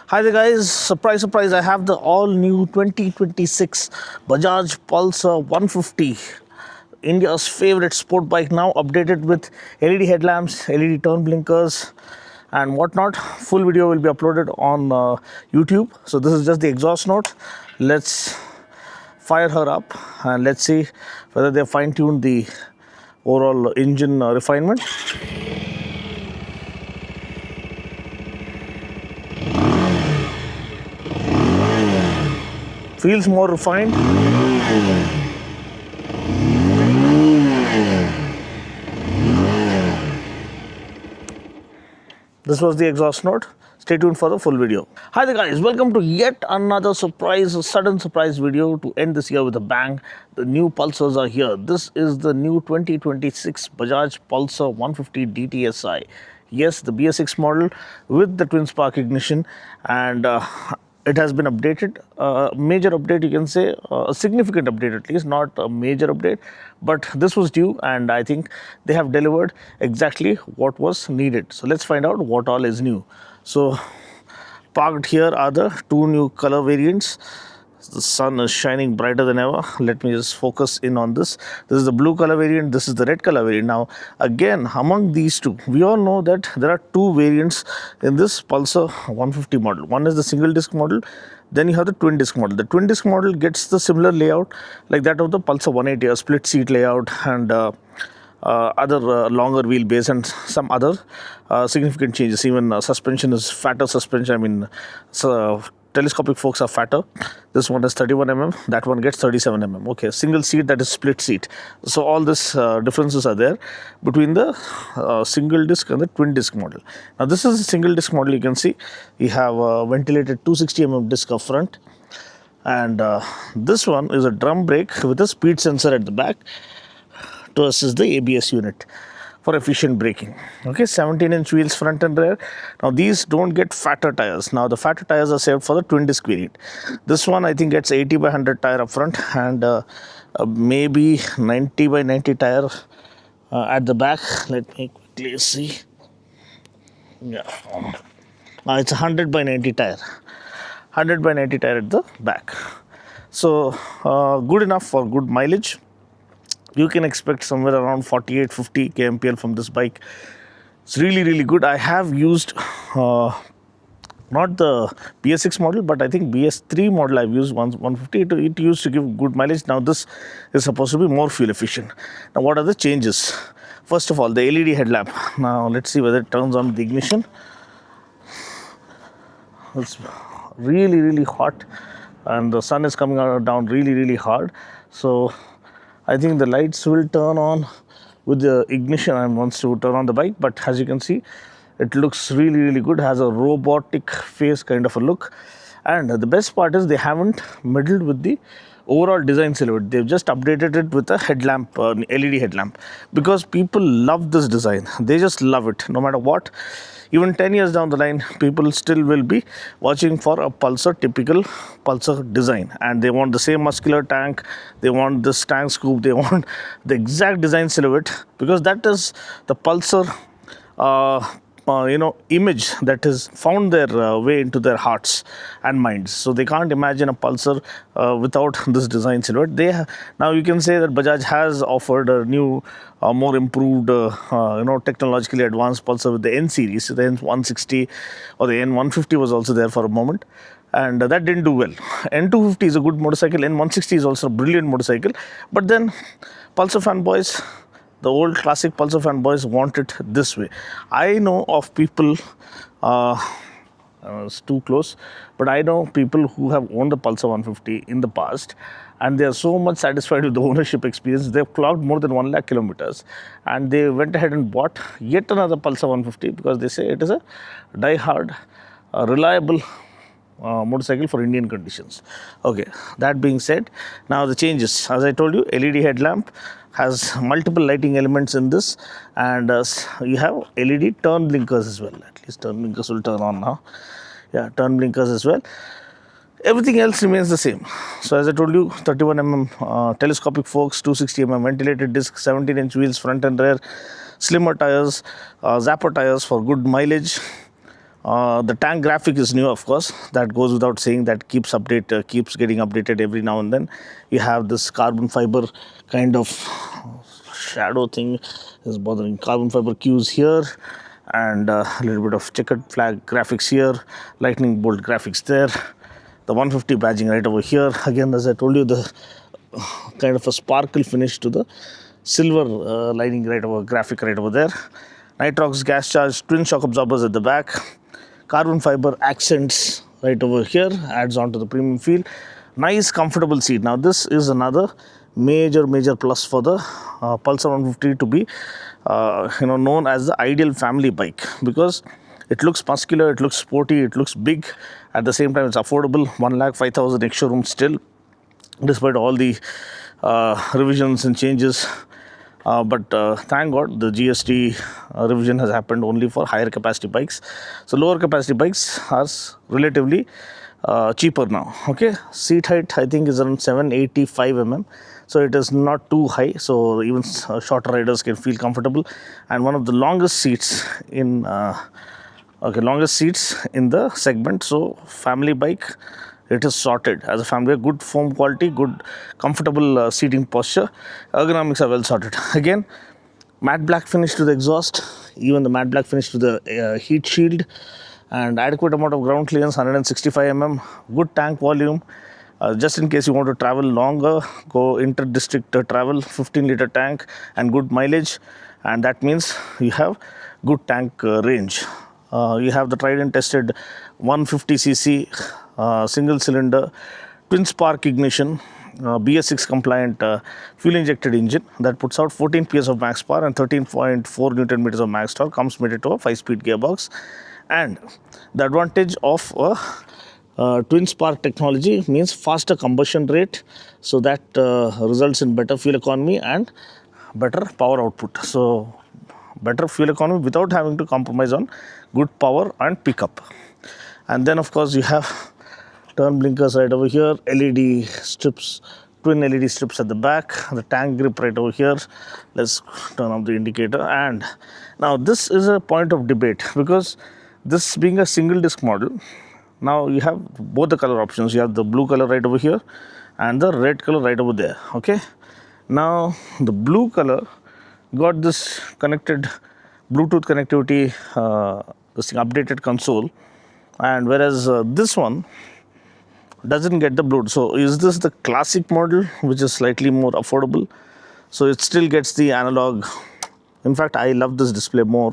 Hi there guys, surprise surprise, I have the all new 2026 Bajaj Pulsar 150, India's favorite sport bike, now updated with LED headlamps, LED turn blinkers and whatnot. Full video will be uploaded on YouTube. So this is just the exhaust note. Let's fire her up and let's see whether they fine-tuned the overall engine refinement. Feels more refined. This was the exhaust note. Stay tuned for the full video. Hi there guys, welcome to yet another surprise, a sudden surprise video to end this year with a bang. The new Pulsars are here. This is the new 2026 Bajaj Pulsar 150 DTSI. Yes, the BS6 model with the twin spark ignition, and it has been updated. Major update, you can say, a significant update at least, not a major update, but this was due and I think they have delivered exactly what was needed. So let's find out what all is new. So parked here are the two new color variants. The sun is shining brighter than ever. Let me just focus in on this. This is the blue color variant, this is the red color variant. Now again, among these two, we all know that there are two variants in this Pulsar 150 model. One is the single disc model, then you have the twin disc model. The twin disc model gets the similar layout like that of the Pulsar 180, a split seat layout and other longer wheelbase and some other significant changes. Even suspension is fatter suspension. I mean, telescopic forks are fatter. This one is 31 mm, that one gets 37 mm. Okay, single seat, that is split seat. So all this differences are there between the single disc and the twin disc model. Now this is a single disc model. You can see we have a ventilated 260 mm disc up front, and this one is a drum brake with a speed sensor at the back to assist the ABS unit for efficient braking. Okay, 17-inch wheels front and rear. Now these don't get fatter tires. Now the fatter tires are saved for the twin disc variant. This one I think gets 80 by 100 tire up front and maybe 90 by 90 tire at the back. Let me quickly see. Yeah, it's 100 by 90 tire. 100 by 90 tire at the back. So good enough for good mileage. You can expect somewhere around 48-50 kmpl from this bike. It's really good. I have used not the BS6 model, but I think BS3 model I've used 150. It used to give good mileage. Now this is supposed to be more fuel efficient. Now what are the changes? First of all, the LED headlamp. Now let's see whether it turns on the ignition. It's really hot and the sun is coming down really hard. So I think the lights will turn on with the ignition and wants to turn on the bike, but as you can see, it looks really good. Has a robotic face kind of a look, and the best part is they haven't meddled with the overall design silhouette. They've just updated it with a headlamp, LED headlamp, because people love this design. They just love it. No matter what, even 10 years down the line, people still will be watching for a Pulsar, typical Pulsar design, and they want the same muscular tank, they want this tank scoop, they want the exact design silhouette, because that is the Pulsar image that has found their way into their hearts and minds. So they can't imagine a Pulsar without this design silhouette. Now you can say that Bajaj has offered a new, more improved, technologically advanced Pulsar with the N series. The N160 or the N150 was also there for a moment, and that didn't do well. N250 is a good motorcycle. N160 is also a brilliant motorcycle. But then Pulsar fanboys, the old classic Pulsar fanboys, want it this way. I know of people, it's too close, but I know people who have owned the Pulsar 150 in the past, and they are so much satisfied with the ownership experience. They've clocked more than 1 lakh kilometers, and they went ahead and bought yet another Pulsar 150 because they say it is a die-hard, reliable motorcycle for Indian conditions. Okay, that being said, now the changes. As I told you, LED headlamp has multiple lighting elements in this, and you have LED turn blinkers as well. At least turn blinkers will turn on now. Yeah, turn blinkers as well. Everything else remains the same. So as I told you, 31 mm telescopic forks, 260 mm ventilated disc, 17-inch wheels front and rear, slimmer tires, zapper tires for good mileage, The tank graphic is new, of course. That goes without saying. That keeps getting updated every now and then. You have this carbon fiber kind of shadow thing is bothering. Carbon fiber cues here, and a little bit of checkered flag graphics here. Lightning bolt graphics there. The 150 badging right over here. Again, as I told you, the kind of a sparkle finish to the silver lining right over graphic right over there. Nitrox gas charge twin shock absorbers at the back. Carbon fiber accents right over here adds on to the premium feel. Nice comfortable seat. Now this is another major plus for the Pulsar 150 to be known as the ideal family bike, because it looks muscular, it looks sporty, it looks big. At the same time, it's affordable. 1,05,000 ex-showroom still, despite all the revisions and changes. But thank God the GST revision has happened only for higher capacity bikes. So lower capacity bikes are relatively cheaper now. Okay, seat height I think is around 785 mm. So it is not too high. So even shorter riders can feel comfortable. And one of the longest seats in the segment. So family bike, it is sorted as a family. Good foam quality, good comfortable seating posture. Ergonomics are well sorted. Again, matte black finish to the exhaust, even the matte black finish to the heat shield, and adequate amount of ground clearance, 165 mm. Good tank volume. Just in case you want to travel longer, go inter-district travel, 15-liter tank and good mileage, and that means you have good tank range. You have the tried and tested 150cc single cylinder twin spark ignition, BS6 compliant fuel injected engine that puts out 14 PS of max power and 13.4 Newton meters of max torque. Comes mated to a 5-speed gearbox, and the advantage of a twin spark technology means faster combustion rate, so that results in better fuel economy and better power output. So better fuel economy without having to compromise on good power and pickup. And then of course you have turn blinkers right over here, LED strips, twin LED strips at the back, the tank grip right over here. Let's turn off the indicator. And now this is a point of debate, because this being a single disc model, now you have both the color options. You have the blue color right over here and the red color right over there. Okay, now the blue color got this connected Bluetooth connectivity, this updated console, and whereas this one doesn't get the Bluetooth. So is this the classic model, which is slightly more affordable? So it still gets the analog. In fact, I love this display more.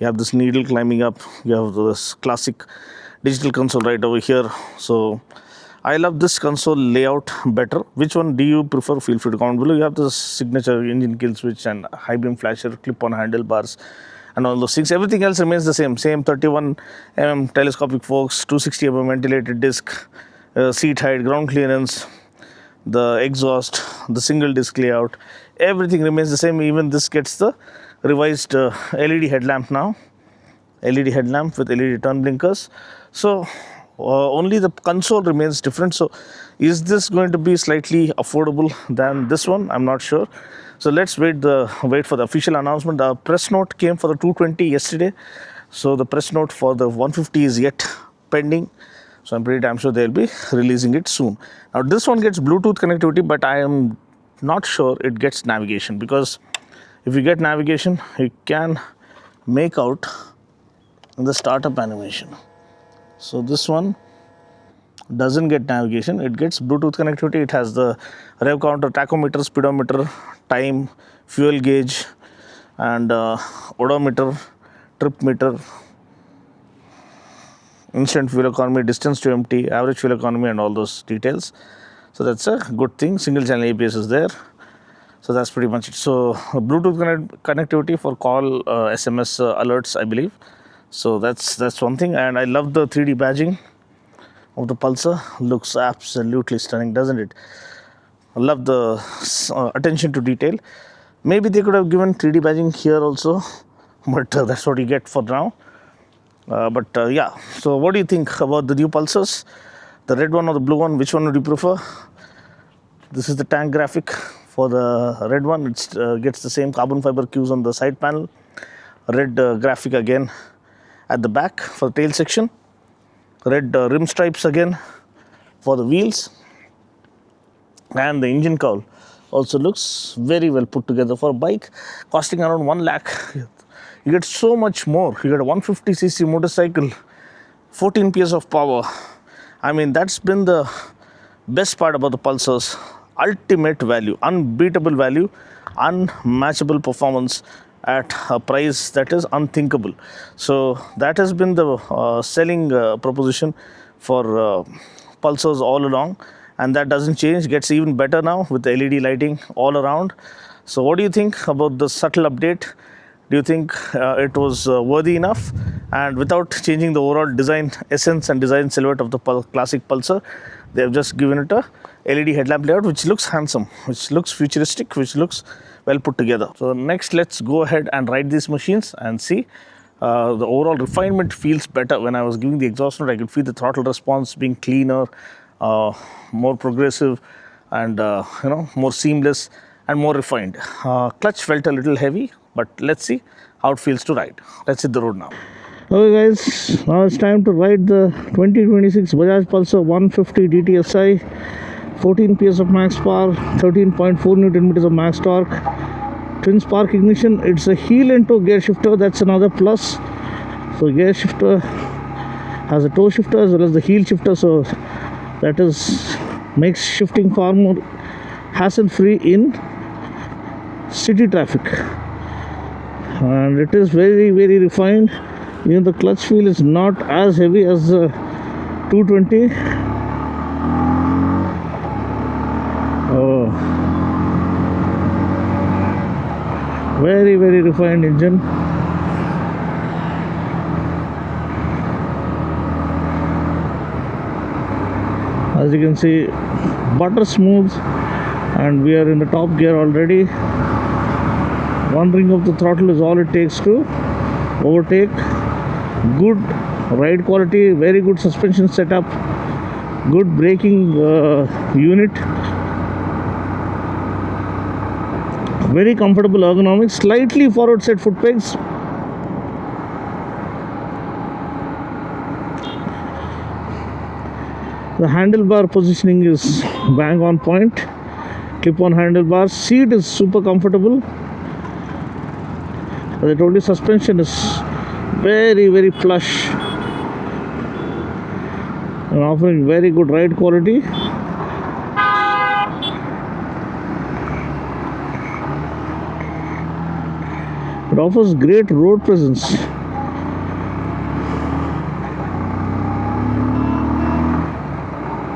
You have this needle climbing up. You have this classic digital console right over here. So I love this console layout better. Which one do you prefer? Feel free to comment below. You have the signature engine kill switch and high beam flasher, clip-on handlebars, and all those things. Everything else remains the same. Same 31 mm telescopic forks, 260 mm ventilated disc, seat height, ground clearance, the exhaust, the single disc layout. Everything remains the same. Even this gets the revised LED headlamp now. LED headlamp with LED turn blinkers. So only the console remains different. So is this going to be slightly affordable than this one? I'm not sure. So let's wait for the official announcement. The press note came for the 220 yesterday. So the press note for the 150 is yet pending. So I'm pretty damn sure they'll be releasing it soon. Now this one gets Bluetooth connectivity, but I am not sure it gets navigation, because if you get navigation, you can make out in the startup animation. So this one doesn't get navigation, it gets Bluetooth connectivity. It has the rev counter, tachometer, speedometer, time, fuel gauge, and odometer, trip meter, instant fuel economy, distance to empty, average fuel economy, and all those details. So that's a good thing. Single channel ABS is there. So that's pretty much it. So Bluetooth connectivity for call, SMS alerts, I believe. So that's one thing. And I love the 3D badging of the Pulsar. Looks absolutely stunning, doesn't it? I love the attention to detail. Maybe they could have given 3D badging here also, but that's what you get for now. Yeah, so what do you think about the new Pulsars? The red one or the blue one? Which one would you prefer? This is the tank graphic for the red one. It gets the same carbon fiber cues on the side panel. Red graphic again. at the back for the tail section. Red rim stripes again for the wheels, and the engine cowl also looks very well put together for a bike costing around 1 lakh. You get so much more. You get a 150cc motorcycle, 14 PS of power. I mean, that's been the best part about the Pulsars. Ultimate value, unbeatable value, unmatchable performance at a price that is unthinkable. So that has been the selling proposition for Pulsars all along, and that doesn't change. Gets even better now with the LED lighting all around. So what do you think about the subtle update? Do you think it was worthy enough, and without changing the overall design essence and design silhouette of the classic Pulsar, they have just given it a LED headlamp layout which looks handsome, which looks futuristic, which looks well put together. So next, let's go ahead and ride these machines and see. The overall refinement feels better. When I was giving the exhaust note, I could feel the throttle response being cleaner, more progressive, and more seamless and more refined. Clutch felt a little heavy, but let's see how it feels to ride. Let's hit the road now. Okay guys, now it's time to ride the 2026 Bajaj Pulsar 150 DTSI, 14 PS of max power, 13.4 Newton meters of max torque, twin spark ignition. It's a heel and toe gear shifter, that's another plus. So gear shifter has a toe shifter as well as the heel shifter, so that is makes shifting far more hassle-free in city traffic. And it is very refined. Even the clutch feel is not as heavy as the 220. Oh, very refined engine. As you can see, butter smooth, and we are in the top gear already. One ring of the throttle is all it takes to overtake. Good ride quality, very good suspension setup, good braking unit, very comfortable ergonomics, slightly forward set foot pegs. The handlebar positioning is bang on point, clip-on handlebars. Seat is super comfortable. As I told you, suspension is very plush and offering very good ride quality. It offers great road presence.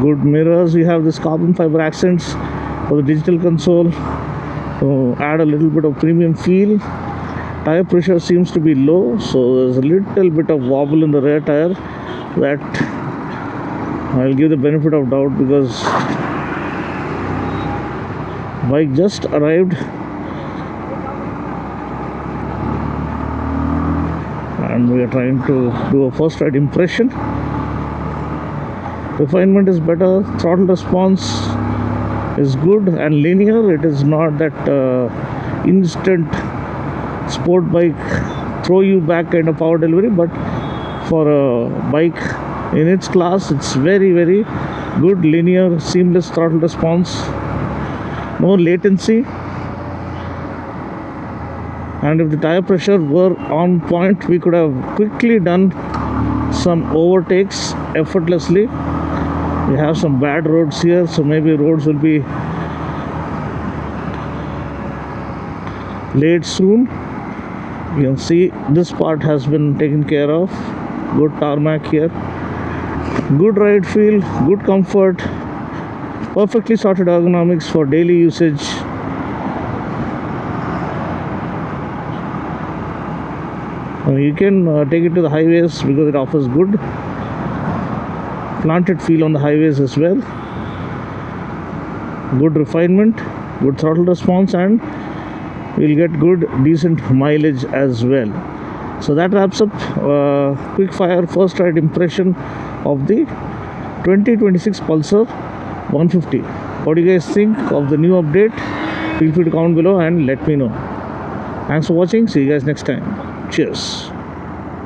Good mirrors. We have this carbon fiber accents for the digital console to add a little bit of premium feel. Tire pressure seems to be low, so there's a little bit of wobble in the rear tire that I'll give the benefit of doubt because bike just arrived and we are trying to do a first ride impression. Refinement is better, throttle response is good and linear. It is not that instant sport bike throw you back kind of power delivery, but for a bike in its class, it's very good linear seamless throttle response, no latency. And if the tire pressure were on point, we could have quickly done some overtakes effortlessly. We have some bad roads here, so maybe roads will be laid soon. You can see this part has been taken care of. Good tarmac here, good ride feel, good comfort, perfectly sorted ergonomics for daily usage. You can take it to the highways because it offers good planted feel on the highways as well. Good refinement, good throttle response, and we'll get good decent mileage as well. So that wraps up quick fire first ride impression of the 2026 Pulsar 150. What do you guys think of the new update? Feel free to comment below and let me know. Thanks for watching. See you guys next time. Cheers.